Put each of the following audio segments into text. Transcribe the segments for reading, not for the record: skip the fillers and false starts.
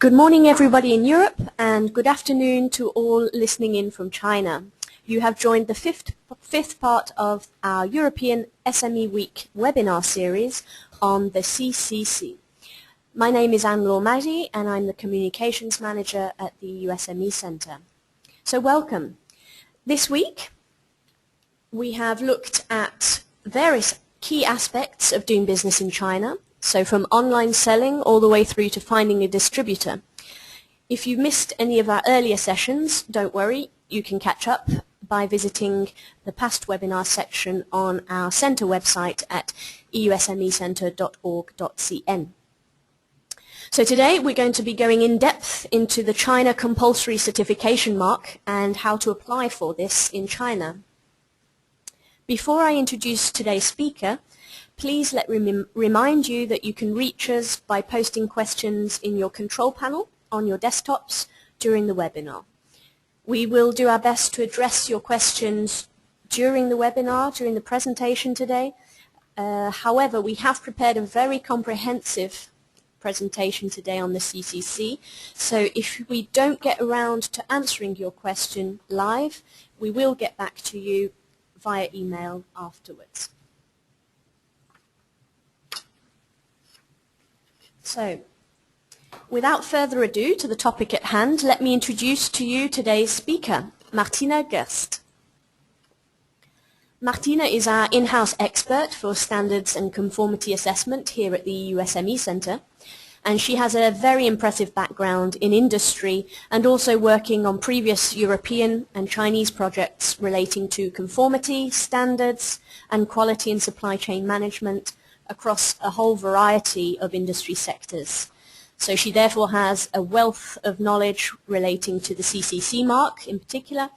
Good morning everybody in Europe and good afternoon to all listening in from China. You have joined the fifth part of our European SME Week webinar series on the CCC. My name is Anne-Laure Maggi and I'm the Communications Manager at the EU SME Centre. So welcome. This week we have looked at various key aspects of doing business in China. So from online selling all the way through to finding a distributor. If you missed any of our earlier sessions, don't worry, you can catch up by visiting the past webinar section on our centre website at eusmecentre.org.cn. So today we're going to be going in depth into the China Compulsory Certification mark and how to apply for this in China. Before I introduce today's speaker, please let me remind you that you can reach us by posting questions in your control panel on your desktops during the webinar. We will do our best to address your questions during the webinar, during the presentation today. However, we have prepared a very comprehensive presentation today on the CCC, so if we don't get around to answering your question live, we will get back to you via email afterwards. So, without further ado to the topic at hand, let me introduce to you today's speaker, Martina Gerst. Martina is our in-house expert for standards and conformity assessment here at the EU SME Centre, and she has a very impressive background in industry and also working on previous European and Chinese projects relating to conformity, standards, and quality and supply chain management across a whole variety of industry sectors. So she therefore has a wealth of knowledge relating to the CCC mark in particular,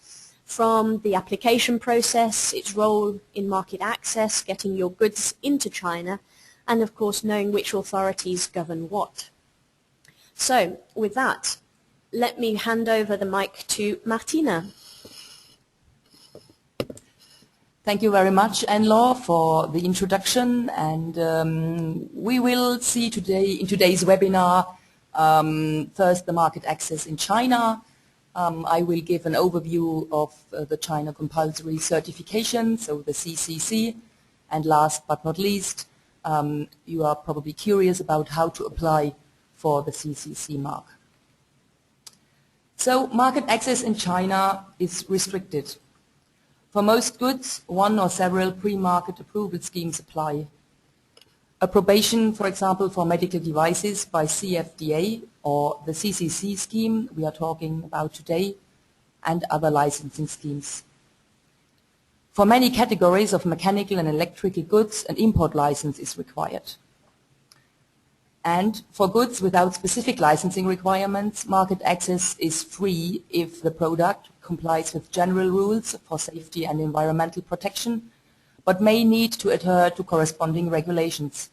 from the application process, its role in market access, getting your goods into China, and of course knowing which authorities govern what. So with that, let me hand over the mic to Martina. Thank you very much, Anne-Laure, for the introduction, and we will see today in today's webinar first the market access in China. I will give an overview of the China Compulsory Certification, so the CCC, and last but not least, you are probably curious about how to apply for the CCC mark. So market access in China is restricted. For most goods, one or several pre-market approval schemes apply. Approbation, for example, for medical devices by CFDA or the CCC scheme we are talking about today, and other licensing schemes. For many categories of mechanical and electrical goods, an import license is required. And for goods without specific licensing requirements, market access is free if the product complies with general rules for safety and environmental protection, but may need to adhere to corresponding regulations.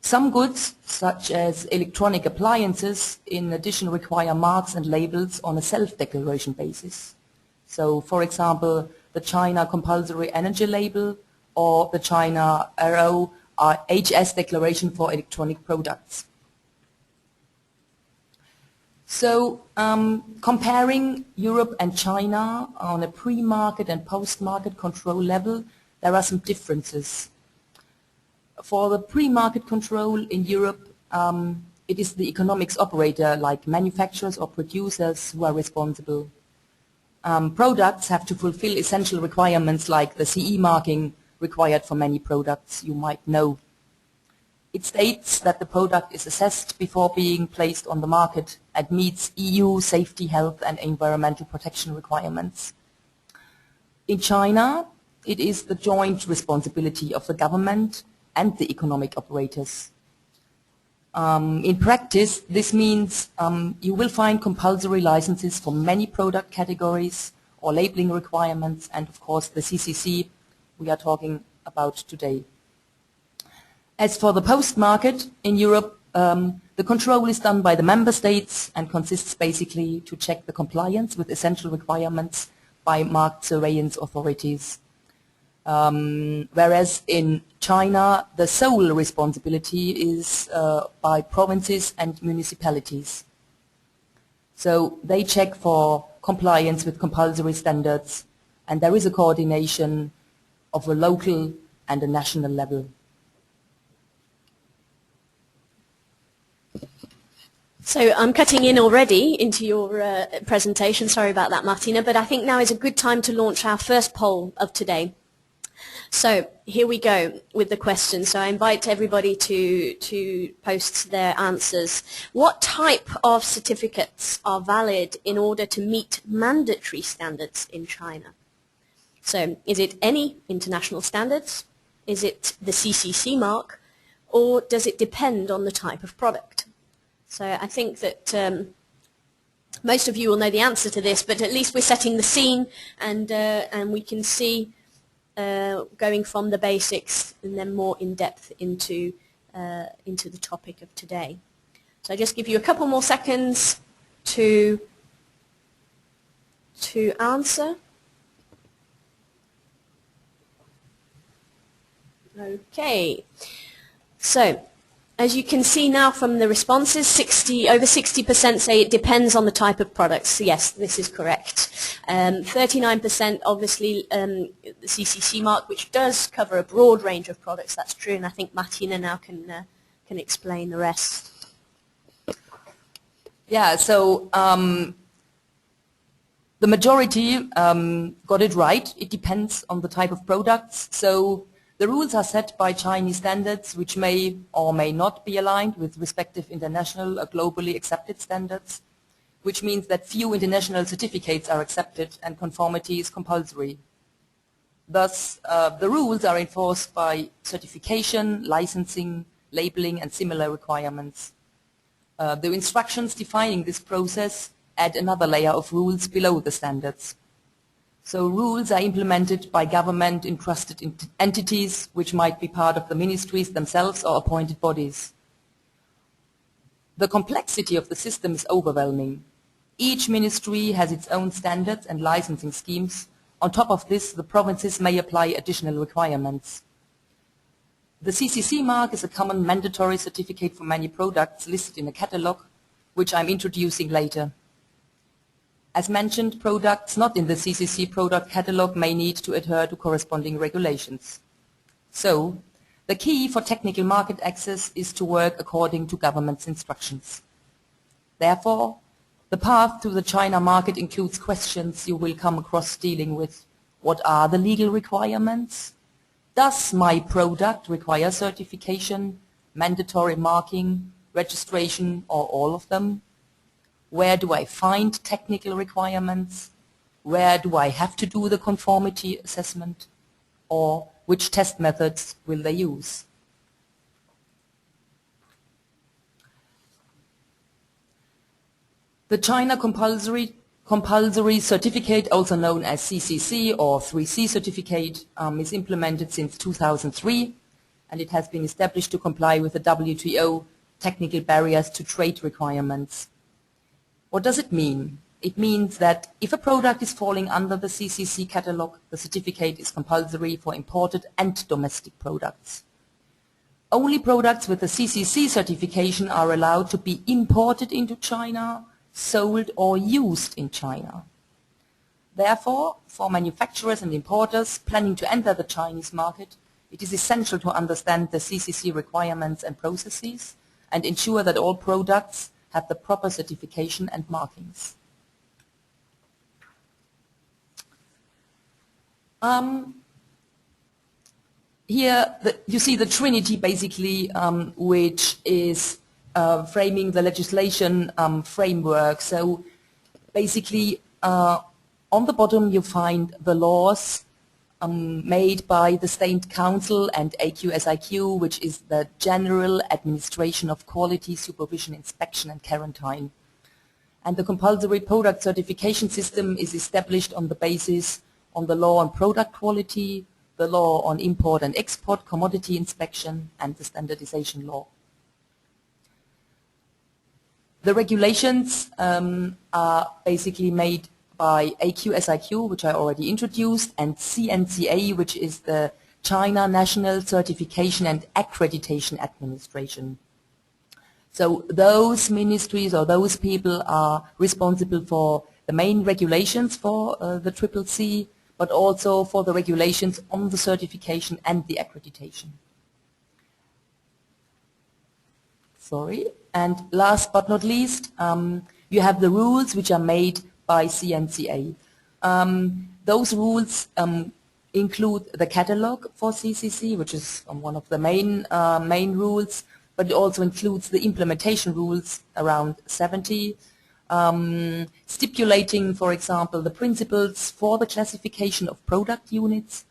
Some goods, such as electronic appliances, in addition require marks and labels on a self-declaration basis. So, for example, the China Compulsory Energy Label or the China RoHS Declaration for electronic products. So, comparing Europe and China on a pre-market and post-market control level, there are some differences. For the pre-market control in Europe, it is the economics operator, like manufacturers or producers, who are responsible. Products have to fulfill essential requirements like the CE marking required for many products you might know. It states that the product is assessed before being placed on the market and meets EU safety, health and environmental protection requirements. In China, it is the joint responsibility of the government and the economic operators. In practice, this means you will find compulsory licenses for many product categories or labeling requirements, and of course the CCC we are talking about today. As for the post-market in Europe, the control is done by the member states and consists basically to check the compliance with essential requirements by market surveillance authorities. Whereas in China, the sole responsibility is by provinces and municipalities. So they check for compliance with compulsory standards, and there is a coordination of a local and a national level. So I'm cutting in already into your presentation. Sorry about that, Martina, but I think now is a good time to launch our first poll of today. So here we go with the question. So I invite everybody to post their answers. What type of certificates are valid in order to meet mandatory standards in China? So is it any international standards? Is it the CCC mark? Or does it depend on the type of product? So I think that most of you will know the answer to this, but at least we're setting the scene, and we can see going from the basics and then more in depth into the topic of today. So I just give you a couple more seconds to answer. Okay. So as you can see now from the responses, over 60% say it depends on the type of products. Yes, this is correct. 39% obviously the CCC mark, which does cover a broad range of products. That's true, and I think Martina now can explain the rest. Yeah, so the majority got it right. It depends on the type of products. So the rules are set by Chinese standards, which may or may not be aligned with respective international or globally accepted standards, which means that few international certificates are accepted and conformity is compulsory. Thus, the rules are enforced by certification, licensing, labeling, and similar requirements. The instructions defining this process add another layer of rules below the standards. So rules are implemented by government-entrusted entities, which might be part of the ministries themselves or appointed bodies. The complexity of the system is overwhelming. Each ministry has its own standards and licensing schemes. On top of this, the provinces may apply additional requirements. The CCC mark is a common mandatory certificate for many products listed in a catalogue, which I'm introducing later. As mentioned, products not in the CCC product catalogue may need to adhere to corresponding regulations. So, the key for technical market access is to work according to government's instructions. Therefore, the path to the China market includes questions you will come across dealing with: what are the legal requirements? Does my product require certification, mandatory marking, registration, or all of them? Where do I find technical requirements? Where do I have to do the conformity assessment? Or which test methods will they use? The China Compulsory Certificate, also known as CCC or 3C Certificate, is implemented since 2003, and it has been established to comply with the WTO technical barriers to trade requirements. What does it mean? It means that if a product is falling under the CCC catalogue, the certificate is compulsory for imported and domestic products. Only products with the CCC certification are allowed to be imported into China, sold or used in China. Therefore, for manufacturers and importers planning to enter the Chinese market, it is essential to understand the CCC requirements and processes and ensure that all products have the proper certification and markings. Here you see the Trinity basically, which is framing the legislation framework. So basically on the bottom you find the laws made by the State Council and AQSIQ, which is the General Administration of Quality, Supervision, Inspection and Quarantine. And the compulsory product certification system is established on the basis on the law on product quality, the law on import and export, commodity inspection, and the standardization law. The regulations are basically made by AQ-SIQ, which I already introduced, and CNCA, which is the China National Certification and Accreditation Administration. So those ministries or those people are responsible for the main regulations for the CCC, but also for the regulations on the certification and the accreditation. Sorry. And last but not least, you have the rules which are made by CNCA. Those rules include the catalogue for CCC, which is one of the main rules, but it also includes the implementation rules, around 70, stipulating, for example, the principles for the classification of product units,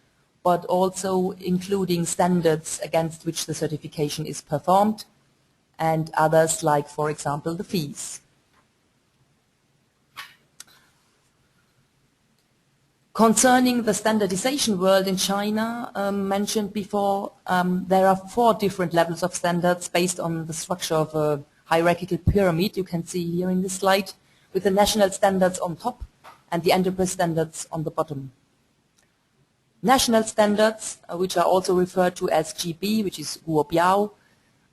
but also including standards against which the certification is performed, and others like, for example, the fees. Concerning the standardization world in China, mentioned before, there are 4 different levels of standards based on the structure of a hierarchical pyramid you can see here in this slide, with the national standards on top and the enterprise standards on the bottom. National standards, which are also referred to as GB, which is Guobiao,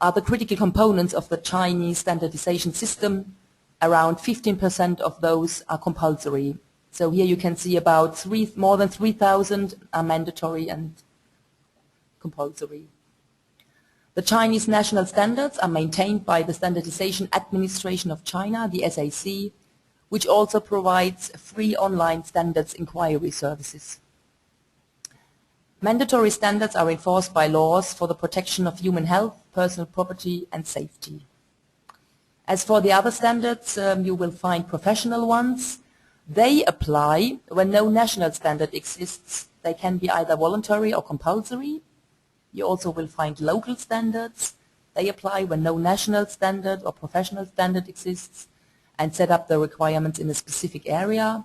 are the critical components of the Chinese standardization system. Around 15% of those are compulsory. So here you can see about more than 3,000 are mandatory and compulsory. The Chinese national standards are maintained by the Standardization Administration of China, the SAC, which also provides free online standards inquiry services. Mandatory standards are enforced by laws for the protection of human health, personal property and safety. As for the other standards, you will find professional ones. They apply when no national standard exists. They can be either voluntary or compulsory. You also will find local standards. They apply when no national standard or professional standard exists and set up the requirements in a specific area.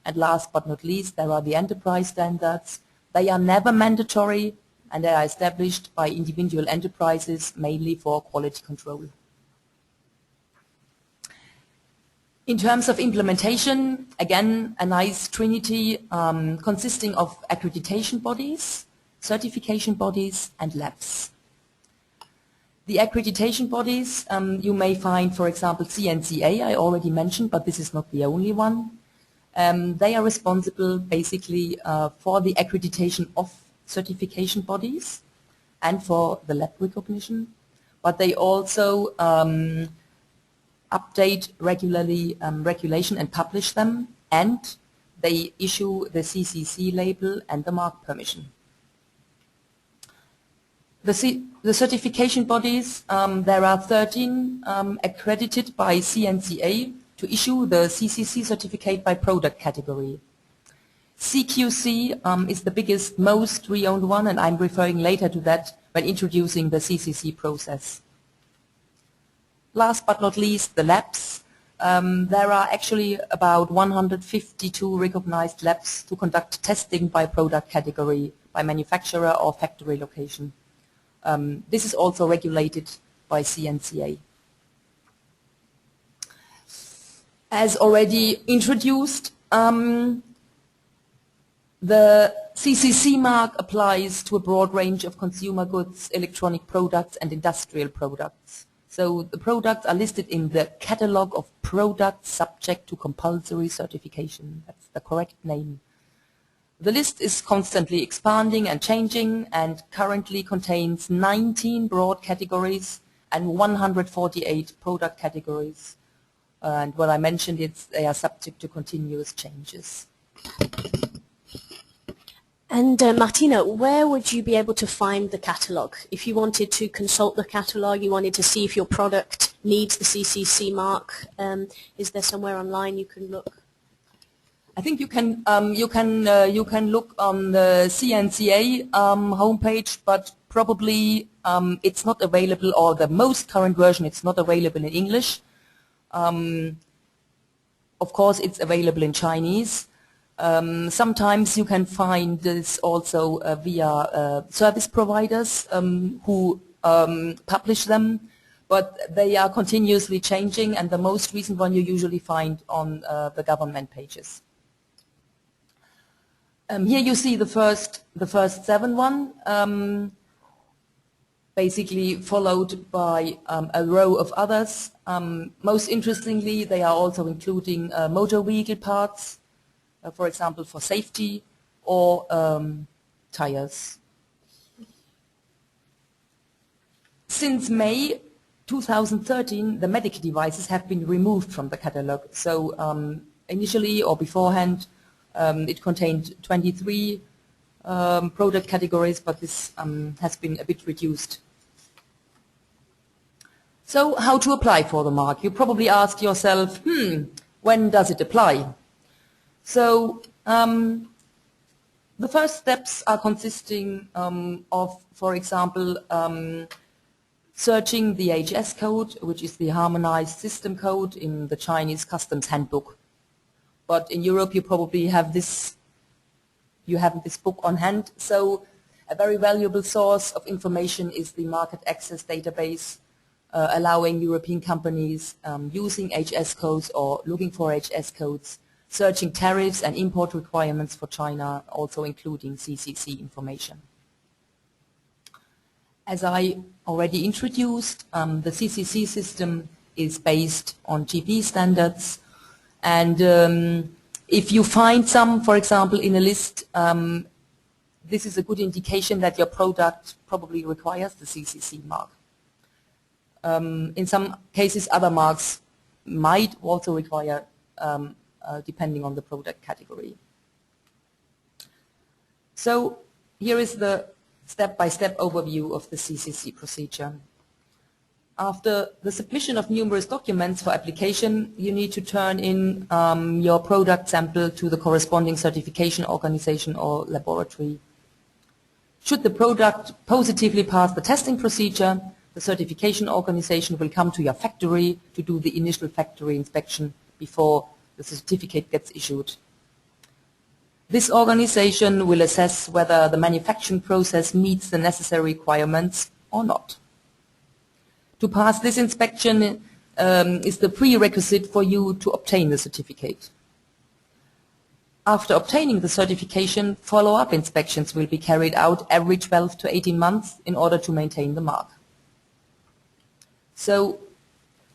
And last but not least, there are the enterprise standards. They are never mandatory and they are established by individual enterprises mainly for quality control. In terms of implementation, again, a nice trinity consisting of accreditation bodies, certification bodies, and labs. The accreditation bodies, you may find, for example, CNCA, I already mentioned, but this is not the only one. They are responsible basically for the accreditation of certification bodies and for the lab recognition, but they also update regularly regulation and publish them, and they issue the CCC label and the mark permission. The certification bodies, there are 13 accredited by CNCA to issue the CCC certificate by product category. CQC is the biggest, most re-owned one, and I'm referring later to that when introducing the CCC process. Last but not least, the labs. There are actually about 152 recognized labs to conduct testing by product category, by manufacturer or factory location. This is also regulated by CNCA. As already introduced, the CCC mark applies to a broad range of consumer goods, electronic products and industrial products. So the products are listed in the catalogue of products subject to compulsory certification. That's the correct name. The list is constantly expanding and changing and currently contains 19 broad categories and 148 product categories. And what I mentioned, they are subject to continuous changes. And Martina, where would you be able to find the catalogue? If you wanted to consult the catalogue, you wanted to see if your product needs the CCC mark, is there somewhere online you can look? I think you can look on the CNCA homepage, but probably it's not available, or the most current version, it's not available in English. Of course, it's available in Chinese. Sometimes you can find this also via service providers who publish them, but they are continuously changing, and the most recent one you usually find on the government pages. Here you see the first 7, basically followed by a row of others. Most interestingly, they are also including motor vehicle parts, for example, for safety, or tires. Since May 2013, the medical devices have been removed from the catalogue. So initially or beforehand, it contained 23 product categories, but this has been a bit reduced. So how to apply for the mark? You probably ask yourself, when does it apply? So the first steps are consisting of, for example, searching the HS code, which is the harmonized system code in the Chinese customs handbook. But in Europe, you probably have this, you have this book on hand. So a very valuable source of information is the market access database, allowing European companies using HS codes or looking for HS codes, searching tariffs and import requirements for China, also including CCC information. As I already introduced, the CCC system is based on GP standards, and if you find some, for example, in a list, this is a good indication that your product probably requires the CCC mark. In some cases, other marks might also require, depending on the product category. So here is the step-by-step overview of the CCC procedure. After the submission of numerous documents for application, you need to turn in your product sample to the corresponding certification organization or laboratory. Should the product positively pass the testing procedure, the certification organization will come to your factory to do the initial factory inspection before the certificate gets issued. This organization will assess whether the manufacturing process meets the necessary requirements or not. To pass this inspection is the prerequisite for you to obtain the certificate. After obtaining the certification, follow-up inspections will be carried out every 12 to 18 months in order to maintain the mark. So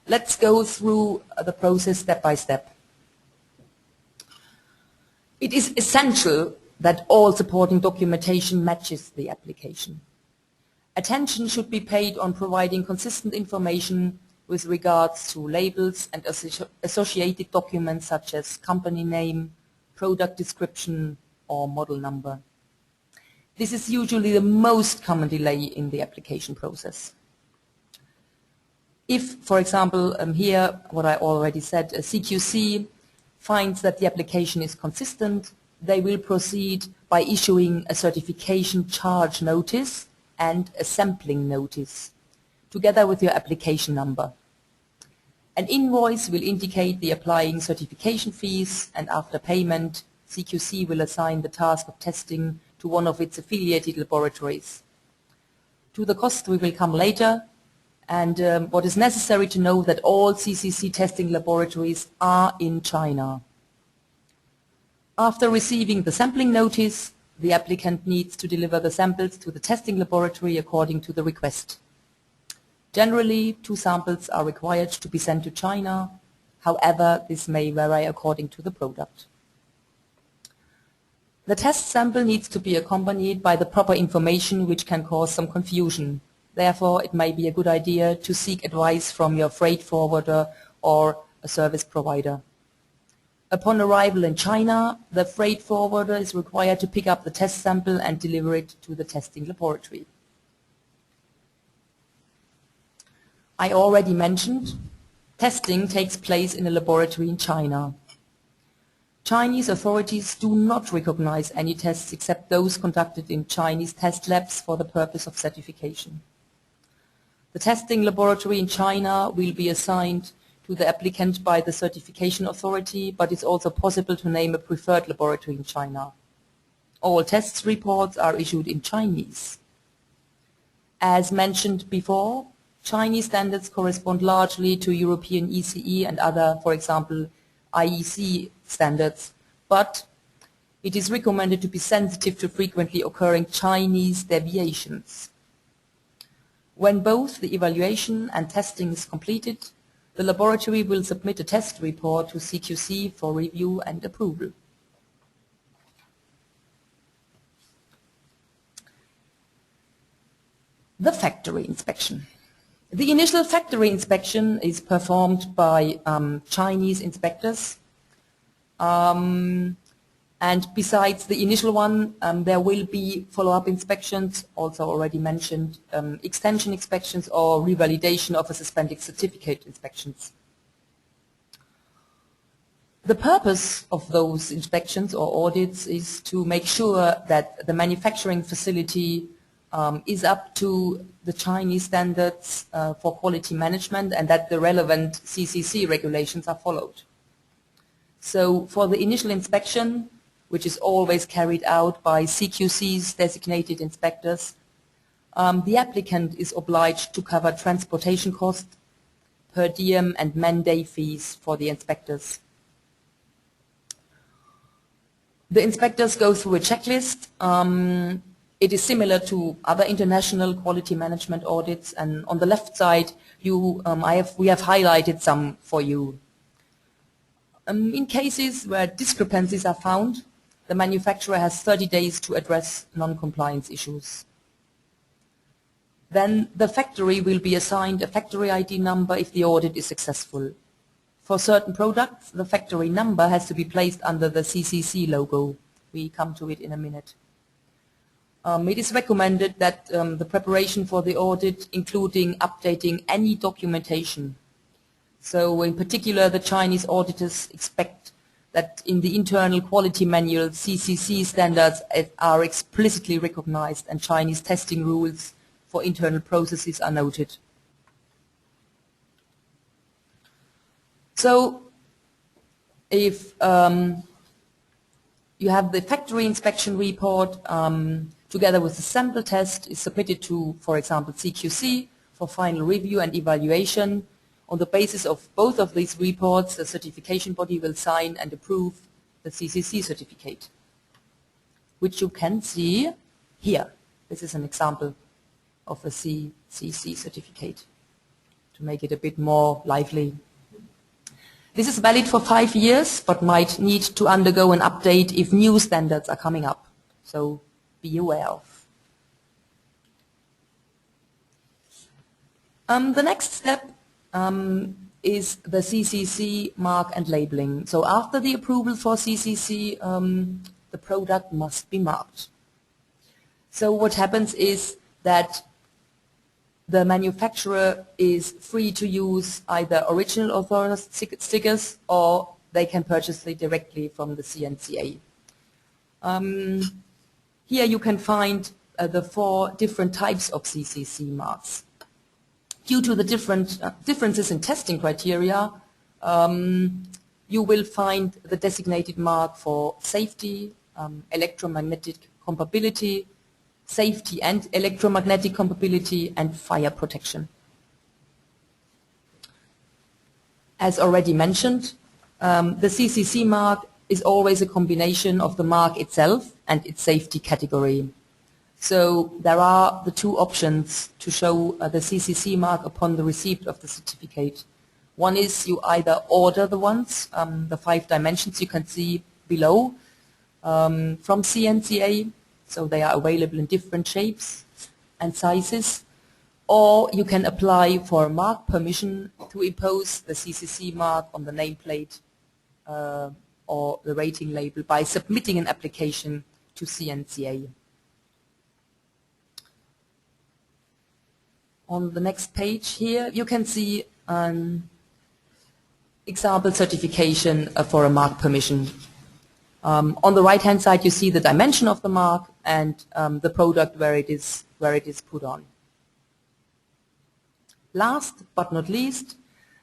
let's go through the process step by step. It is essential that all supporting documentation matches the application. Attention should be paid on providing consistent information with regards to labels and associated documents such as company name, product description, or model number. This is usually the most common delay in the application process. If, for example, here, what I already said, a CQC finds that the application is consistent, they will proceed by issuing a certification charge notice and a sampling notice, together with your application number. An invoice will indicate the applying certification fees, and after payment, CQC will assign the task of testing to one of its affiliated laboratories. To the cost we will come later, and what is necessary to know that all CCC testing laboratories are in China. After receiving the sampling notice, the applicant needs to deliver the samples to the testing laboratory according to the request. Generally, 2 samples are required to be sent to China. However, this may vary according to the product. The test sample needs to be accompanied by the proper information, which can cause some confusion. Therefore, it may be a good idea to seek advice from your freight forwarder or a service provider. Upon arrival in China, the freight forwarder is required to pick up the test sample and deliver it to the testing laboratory. I already mentioned, testing takes place in a laboratory in China. Chinese authorities do not recognize any tests except those conducted in Chinese test labs for the purpose of certification. The testing laboratory in China will be assigned to the applicant by the certification authority, but it's also possible to name a preferred laboratory in China. All test reports are issued in Chinese. As mentioned before, Chinese standards correspond largely to European ECE and other, for example, IEC standards, but It is recommended to be sensitive to frequently occurring Chinese deviations. When both the evaluation and testing is completed, the laboratory will submit a test report to CQC for review and approval. The factory inspection. The initial factory inspection is performed by Chinese inspectors. And besides the initial one, there will be follow-up inspections, also already mentioned, extension inspections or revalidation of a suspended certificate inspections. The purpose of those inspections or audits is to make sure that the manufacturing facility is up to the Chinese standards for quality management and that the relevant CCC regulations are followed. So for the initial inspection, which is always carried out by CQC's designated inspectors, the applicant is obliged to cover transportation costs, per diem and man-day fees for the inspectors. The inspectors go through a checklist. It is similar to other international quality management audits, and on the left side we have highlighted some for you. In cases where discrepancies are found, the manufacturer has 30 days to address non-compliance issues. Then the factory will be assigned a factory ID number if the audit is successful. For certain products, the factory number has to be placed under the CCC logo. We come to it in a minute. It is recommended that the preparation for the audit, including updating any documentation. So in particular, the Chinese auditors expect that in the internal quality manual, CCC standards are explicitly recognized and Chinese testing rules for internal processes are noted. So if you have the factory inspection report together with the sample test is submitted to, for example, CQC for final review and evaluation. On the basis of both of these reports, the certification body will sign and approve the CCC certificate, which you can see here. This is an example of a CCC certificate to make it a bit more lively. This is valid for 5 years, but might need to undergo an update if new standards are coming up. So be aware of. The next step is the CCC mark and labeling. So after the approval for CCC, the product must be marked. So what happens is that the manufacturer is free to use either original authorized stickers or they can purchase it directly from the CNCA. Here you can find the 4 different types of CCC marks. Due to the differences in testing criteria, you will find the designated mark for safety, electromagnetic compatibility, safety and electromagnetic compatibility, and fire protection. As already mentioned, the CCC mark is always a combination of the mark itself and its safety category. So there are the 2 options to show the CCC mark upon the receipt of the certificate. One is you either order the ones, the 5 dimensions you can see below, from CNCA, so they are available in different shapes and sizes, or you can apply for mark permission to impose the CCC mark on the nameplate or the rating label by submitting an application to CNCA. On the next page here, you can see an example certification for a mark permission. On the right-hand side, you see the dimension of the mark and the product where it is put on. Last but not least,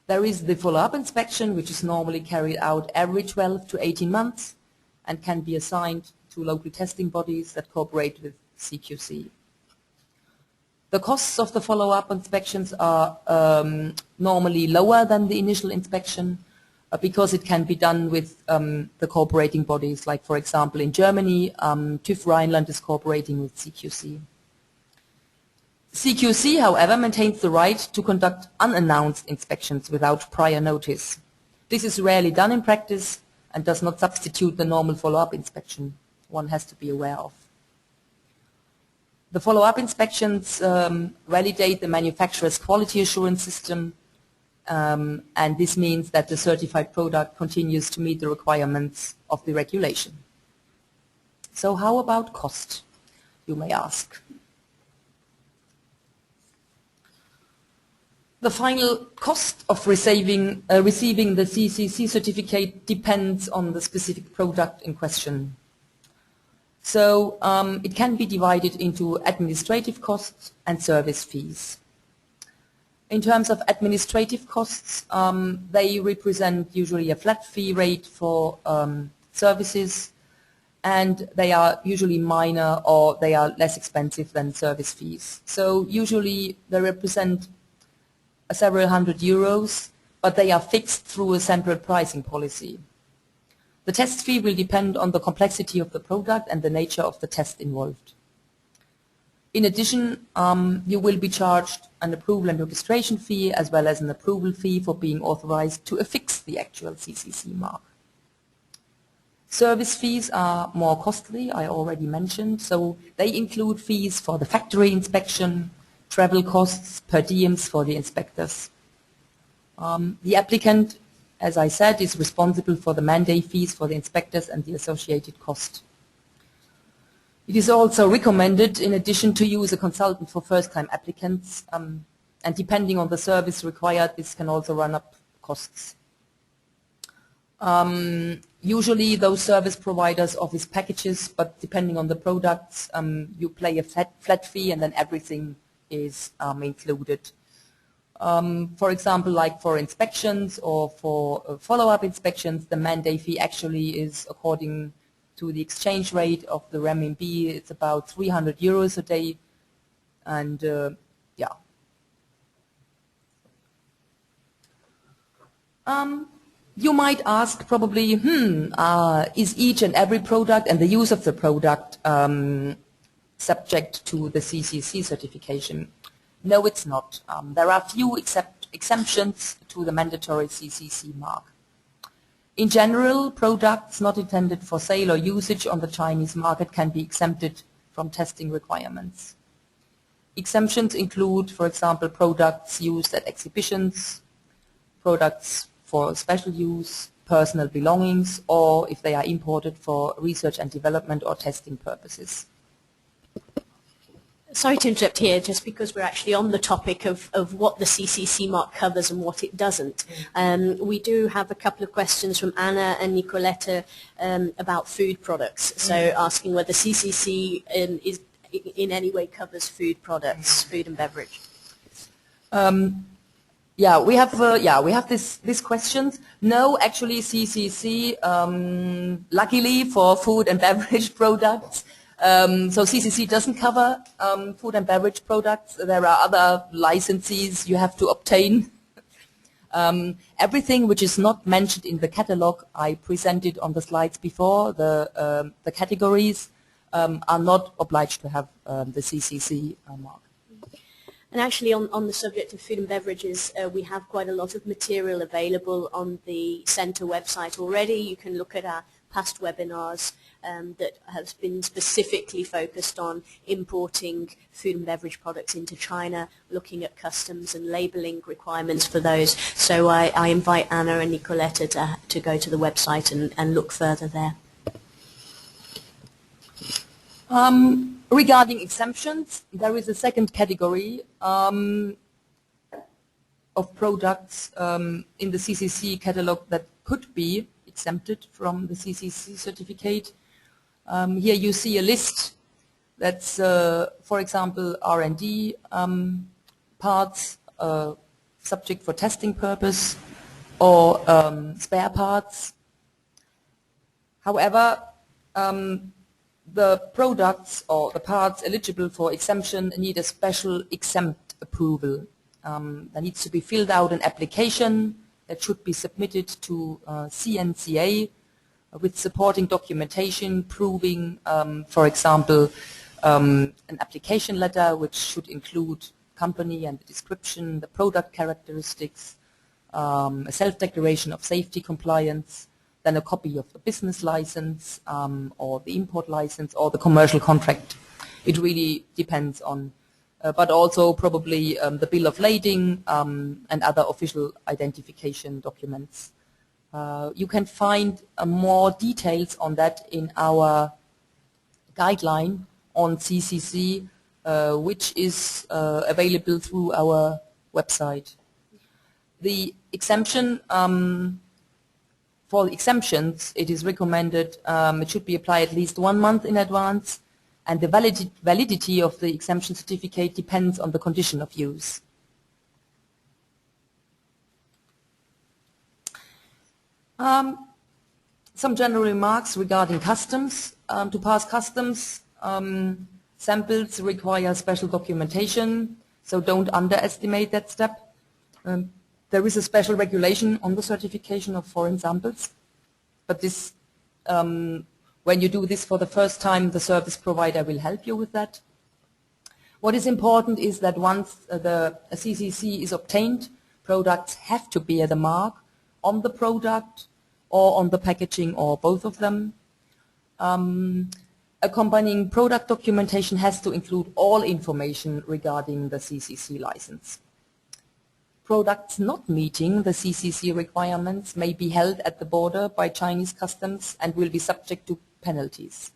there is the follow-up inspection, which is normally carried out every 12 to 18 months and can be assigned to local testing bodies that cooperate with CQC. The costs of the follow-up inspections are normally lower than the initial inspection. because it can be done with the cooperating bodies, like for example in Germany, TÜV Rheinland is cooperating with CQC. CQC, however, maintains the right to conduct unannounced inspections without prior notice. This is rarely done in practice and does not substitute the normal follow-up inspection one has to be aware of. The follow-up inspections validate the manufacturer's quality assurance system, and this means that the certified product continues to meet the requirements of the regulation. So how about cost, you may ask? The final cost of receiving the CCC certificate depends on the specific product in question. So it can be divided into administrative costs and service fees. In terms of administrative costs, they represent usually a flat fee rate for services, and they are usually minor or they are less expensive than service fees. So usually they represent several hundred euros, but they are fixed through a central pricing policy. The test fee will depend on the complexity of the product and the nature of the test involved. In addition, you will be charged an approval and registration fee as well as an approval fee for being authorized to affix the actual CCC mark. Service fees are more costly, I already mentioned, so they include fees for the factory inspection, travel costs, per diems for the inspectors. The applicant, as I said, is responsible for the mandate fees for the inspectors and the associated cost. It is also recommended, in addition, to use a consultant for first-time applicants, and depending on the service required, this can also run up costs. Usually those service providers offer packages, but depending on the products, you pay a flat fee and then everything is included. For example, like for inspections or for follow-up inspections, the mandate fee actually is according to the exchange rate of the renminbi. It's about 300 euros a day, and yeah. You might ask probably, is each and every product and the use of the product subject to the CCC certification? No, it's not. There are few exemptions to the mandatory CCC mark. In general, products not intended for sale or usage on the Chinese market can be exempted from testing requirements. Exemptions include, for example, products used at exhibitions, products for special use, personal belongings, or if they are imported for research and development or testing purposes. Sorry to interrupt here, just because we're actually on the topic of what the CCC mark covers and what it doesn't. We do have a couple of questions from Anna and Nicoletta about food products, so asking whether CCC is in any way covers food products, food and beverage. Yeah, we have this questions. No, actually, CCC, luckily for food and beverage products. So CCC doesn't cover food and beverage products. There are other licenses you have to obtain. Everything which is not mentioned in the catalogue I presented on the slides before, the categories, are not obliged to have the CCC mark. And actually on the subject of food and beverages, we have quite a lot of material available on the Centre website already. You can look at our past webinars that has been specifically focused on importing food and beverage products into China, looking at customs and labelling requirements for those. So I invite Anna and Nicoletta to go to the website and look further there. Regarding exemptions, there is a second category of products in the CCC catalogue that could be exempted from the CCC certificate. Here you see a list that's, for example, R&D parts subject for testing purpose, or spare parts. However, the products or the parts eligible for exemption need a special exempt approval. There needs to be filled out an application that should be submitted to CNCA with supporting documentation proving, for example, an application letter which should include company and the description, the product characteristics, a self-declaration of safety compliance, then a copy of the business license or the import license or the commercial contract. It really depends on, but also probably the bill of lading and other official identification documents. You can find more details on that in our guideline on CCC, which is available through our website. The exemption, for exemptions, it is recommended it should be applied at least 1 month in advance, and the validity of the exemption certificate depends on the condition of use. Some general remarks regarding customs. To pass customs, samples require special documentation, so don't underestimate that step. There is a special regulation on the certification of foreign samples, but this, when you do this for the first time, the service provider will help you with that. What is important is that once the CCC is obtained, products have to bear the mark on the product or on the packaging or both of them. Accompanying product documentation has to include all information regarding the CCC license. Products not meeting the CCC requirements may be held at the border by Chinese customs and will be subject to penalties.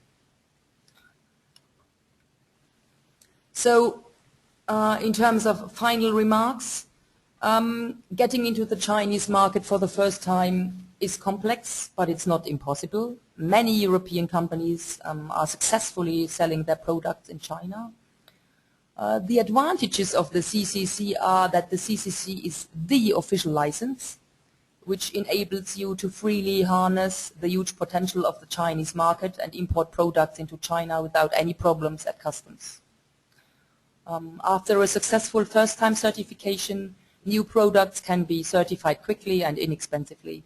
So, in terms of final remarks, getting into the Chinese market for the first time is complex, but it's not impossible. Many European companies are successfully selling their products in China. The advantages of the CCC are that the CCC is the official license, which enables you to freely harness the huge potential of the Chinese market and import products into China without any problems at customs. After a successful first-time certification, new products can be certified quickly and inexpensively.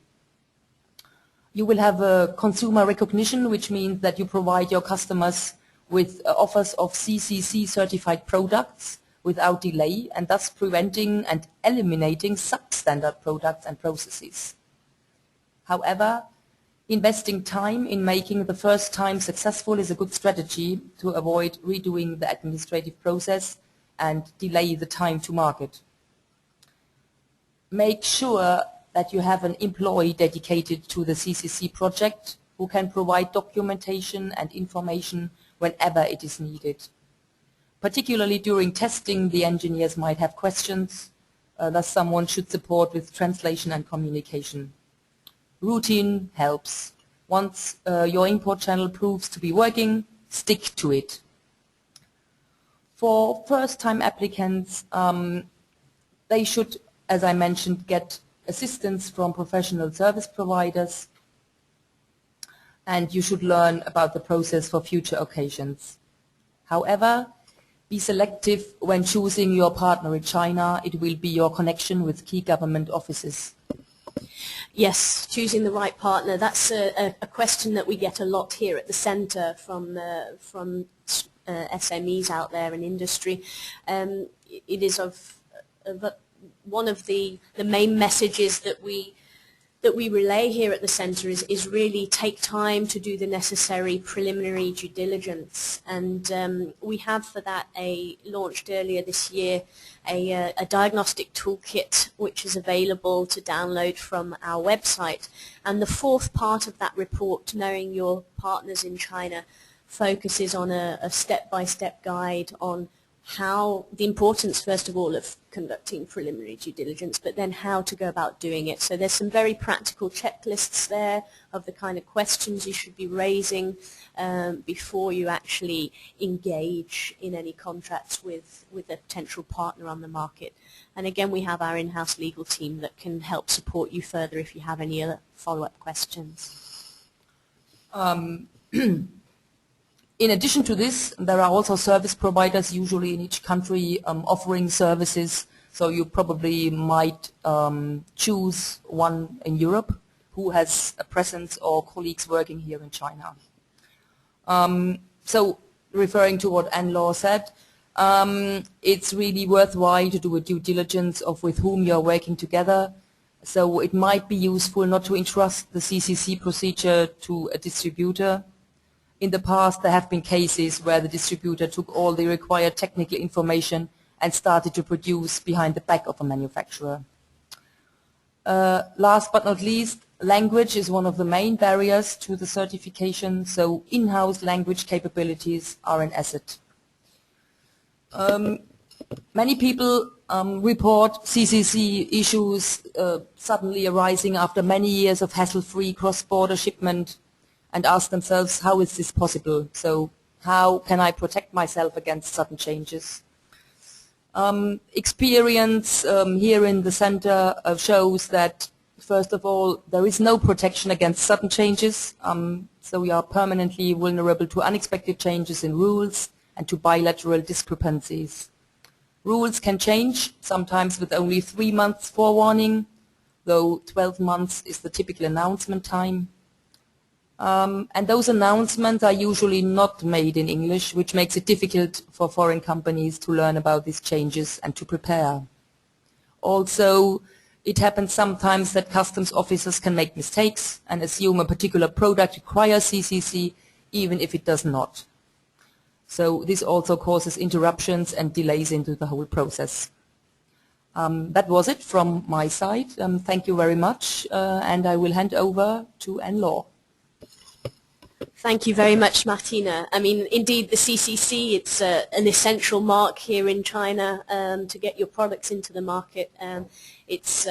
You will have a consumer recognition, which means that you provide your customers with offers of CCC certified products without delay, and thus preventing and eliminating substandard products and processes. However, investing time in making the first time successful is a good strategy to avoid redoing the administrative process and delay the time to market. Make sure that you have an employee dedicated to the CCC project who can provide documentation and information whenever it is needed. Particularly during testing, the engineers might have questions, thus someone should support with translation and communication. Routine helps. Once your import channel proves to be working, stick to it. For first-time applicants, they should, as I mentioned, get assistance from professional service providers, and you should learn about the process for future occasions. However, be selective when choosing your partner in China. It will be your connection with key government offices. Yes, choosing the right partner, that's a question that we get a lot here at the centre from SMEs out there in industry. It is one of the main messages that we relay here at the centre is really take time to do the necessary preliminary due diligence, and we have for that launched earlier this year a diagnostic toolkit which is available to download from our website, and the fourth part of that report, Knowing Your Partners in China, focuses on a step-by-step guide on how the importance, first of all, of conducting preliminary due diligence, but then how to go about doing it. So there's some very practical checklists there of the kind of questions you should be raising before you actually engage in any contracts with a potential partner on the market. And again, we have our in-house legal team that can help support you further if you have any other follow-up questions. In addition to this, there are also service providers, usually in each country, offering services So you probably might choose one in Europe who has a presence or colleagues working here in China. So referring to what Anne Law said, it's really worthwhile to do a due diligence of with whom you're working together. So it might be useful not to entrust the CCC procedure to a distributor. In the past, there have been cases where the distributor took all the required technical information and started to produce behind the back of a manufacturer. Last but not least, language is one of the main barriers to the certification, so in-house language capabilities are an asset. Many people report CCC issues suddenly arising after many years of hassle-free cross-border shipment and ask themselves, how is this possible? So how can I protect myself against sudden changes? Experience here in the center shows that, first of all, there is no protection against sudden changes, so we are permanently vulnerable to unexpected changes in rules and to bilateral discrepancies. Rules can change, sometimes with only 3 months forewarning, though 12 months is the typical announcement time. And those announcements are usually not made in English, which makes it difficult for foreign companies to learn about these changes and to prepare. Also, it happens sometimes that customs officers can make mistakes and assume a particular product requires CCC, even if it does not. So this also causes interruptions and delays into the whole process. That was it from my side. Thank you very much, and I will hand over to Anne Law. Thank you very much, Martina. I mean, indeed, the CCC, it's an essential mark here in China to get your products into the market. It's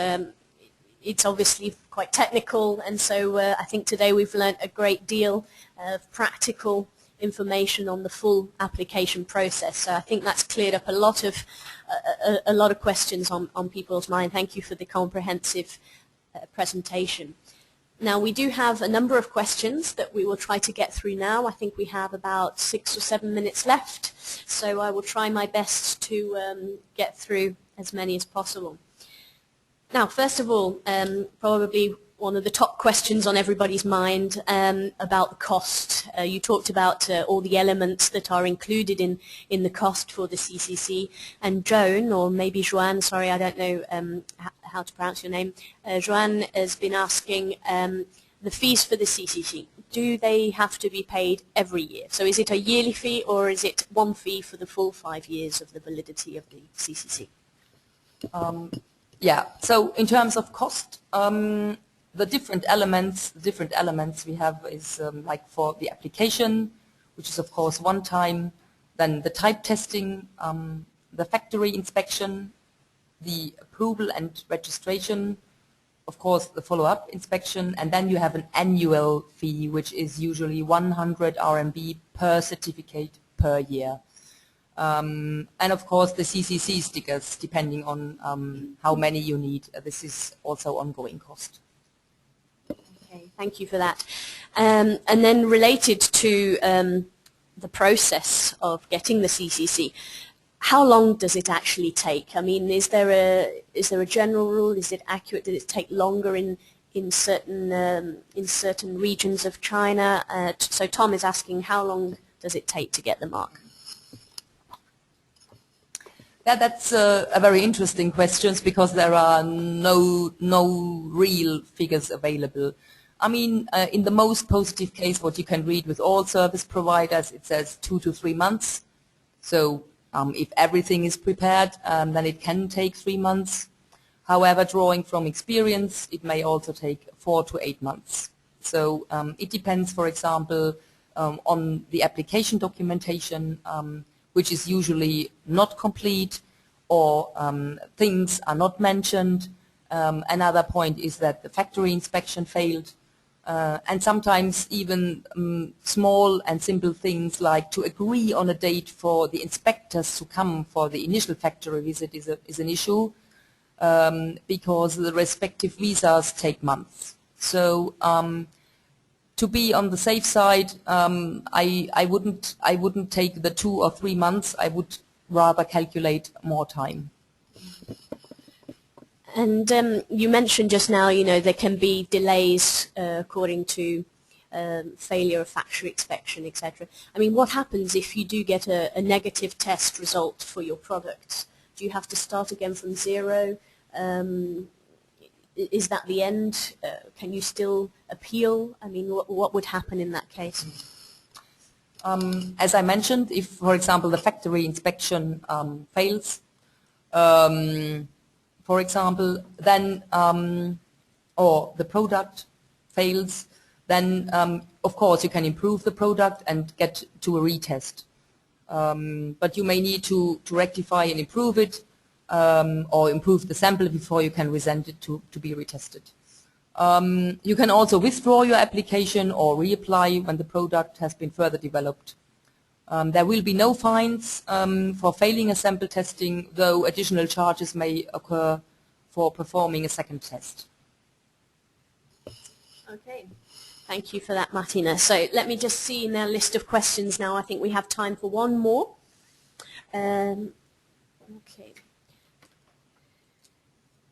obviously quite technical, and so I think today we've learnt a great deal of practical information on the full application process. So I think that's cleared up a lot of questions on people's mind. Thank you for the comprehensive presentation. Now, we do have a number of questions that we will try to get through now. I think we have about 6 or 7 minutes left, so I will try my best to get through as many as possible. Now, first of all, probably one of the top questions on everybody's mind about the cost. You talked about all the elements that are included in the cost for the CCC, and Joan, or maybe Joanne, sorry, I don't know how to pronounce your name, Joanne has been asking the fees for the CCC. Do they have to be paid every year? So is it a yearly fee, or is it one fee for the full 5 years of the validity of the CCC? Yeah, so in terms of cost, the different elements we have is like for the application, which is of course one time, then the type testing, the factory inspection, the approval and registration, of course the follow-up inspection, and then you have an annual fee, which is usually 100 RMB per certificate per year. And of course the CCC stickers, depending on how many you need. This is also ongoing cost. Okay, thank you for that. And then related to the process of getting the CCC, how long does it actually take? I mean, is there a general rule? Is it accurate? Does it take longer in certain regions of China? So Tom is asking, how long does it take to get the mark? Yeah, that's a very interesting question, because there are no real figures available. I mean, in the most positive case, what you can read with all service providers, it says 2 to 3 months. So if everything is prepared, then it can take 3 months. However, drawing from experience, it may also take 4 to 8 months. So it depends, for example, on the application documentation, which is usually not complete, or things are not mentioned. Another point is that the factory inspection failed. And sometimes even small and simple things like to agree on a date for the inspectors to come for the initial factory visit is an issue, because the respective visas take months. So to be on the safe side, I wouldn't take the 2 or 3 months. I would rather calculate more time. And you mentioned just now, you know, there can be delays according to failure of factory inspection, etc. I mean, what happens if you do get a negative test result for your products? Do you have to start again from zero? Is that the end? Can you still appeal? I mean, what would happen in that case? As I mentioned, if, for example, the factory inspection fails, for example, then, or the product fails, then, of course, you can improve the product and get to a retest. But you may need to rectify and improve it, or improve the sample before you can resend it to be retested. You can also withdraw your application or reapply when the product has been further developed. There will be no fines for failing a sample testing, though additional charges may occur for performing a second test. Okay. Thank you for that, Martina. So let me just see in our list of questions now. I think we have time for one more. Okay.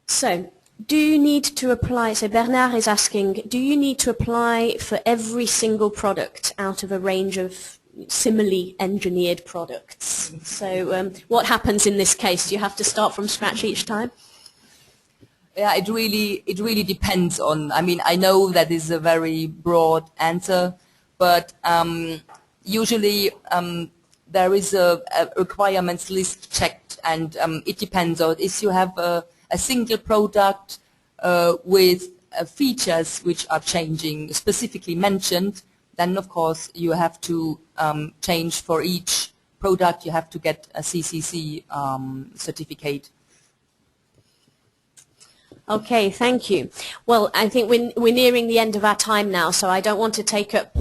So, do you need to apply, so Bernard is asking, do you need to apply for every single product out of a range of similarly engineered products? So what happens in this case? Do you have to start from scratch each time? Yeah, it really depends on, I mean, I know that is a very broad answer, but usually there is a requirements list checked, and it depends on if you have a single product with features which are changing, specifically mentioned, then of course you have to change for each product. You have to get a CCC certificate. Okay, thank you. Well, I think we're nearing the end of our time now, so I don't want to take up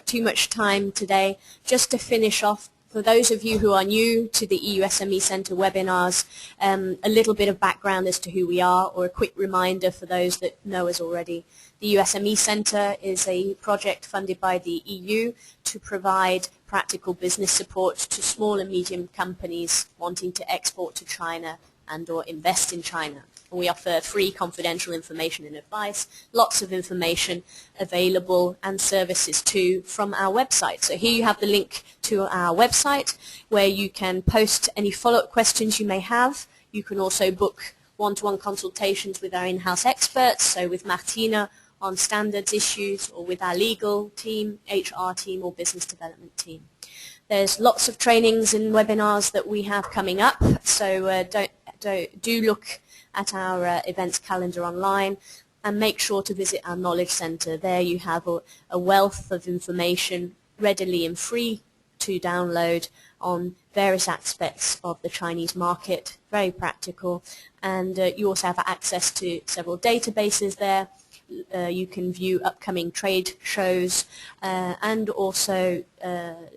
too much time today. Just to finish off, for those of you who are new to the EU SME Centre webinars, a little bit of background as to who we are, or a quick reminder for those that know us already. The EU SME Centre is a project funded by the EU to provide practical business support to small and medium companies wanting to export to China and or invest in China. We offer free confidential information and advice, lots of information available and services too from our website. So here you have the link to our website where you can post any follow-up questions you may have. You can also book one-to-one consultations with our in-house experts, so with Martina on standards issues, or with our legal team, HR team, or business development team. There's lots of trainings and webinars that we have coming up, so do look at our events calendar online, and make sure to visit our Knowledge Centre. There you have a wealth of information readily and free to download on various aspects of the Chinese market, very practical, and you also have access to several databases there. You can view upcoming trade shows, and also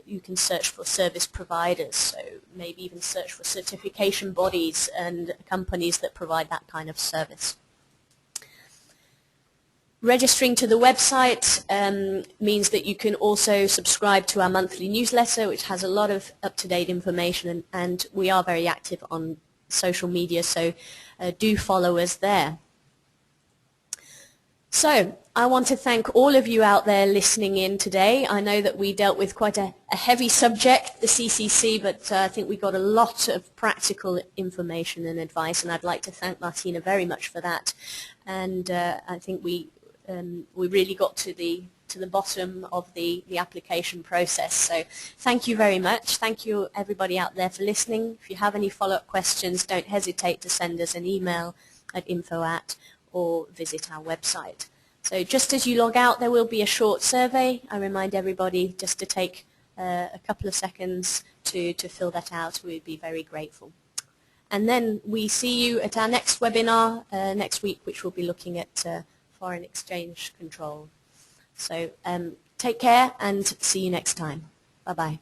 you can search for service providers, so maybe even search for certification bodies and companies that provide that kind of service. Registering to the website means that you can also subscribe to our monthly newsletter, which has a lot of up-to-date information, and we are very active on social media, so do follow us there. So, I want to thank all of you out there listening in today. I know that we dealt with quite a heavy subject, the CCC, but I think we got a lot of practical information and advice, and I'd like to thank Martina very much for that. And I think we really got to the bottom of the application process. So thank you very much. Thank you everybody out there for listening. If you have any follow-up questions, don't hesitate to send us an email at info@ or visit our website. So just as you log out, there will be a short survey. I remind everybody just to take a couple of seconds to fill that out. We'd be very grateful. And then we see you at our next webinar next week, which will be looking at foreign exchange control. So take care and see you next time. Bye-bye.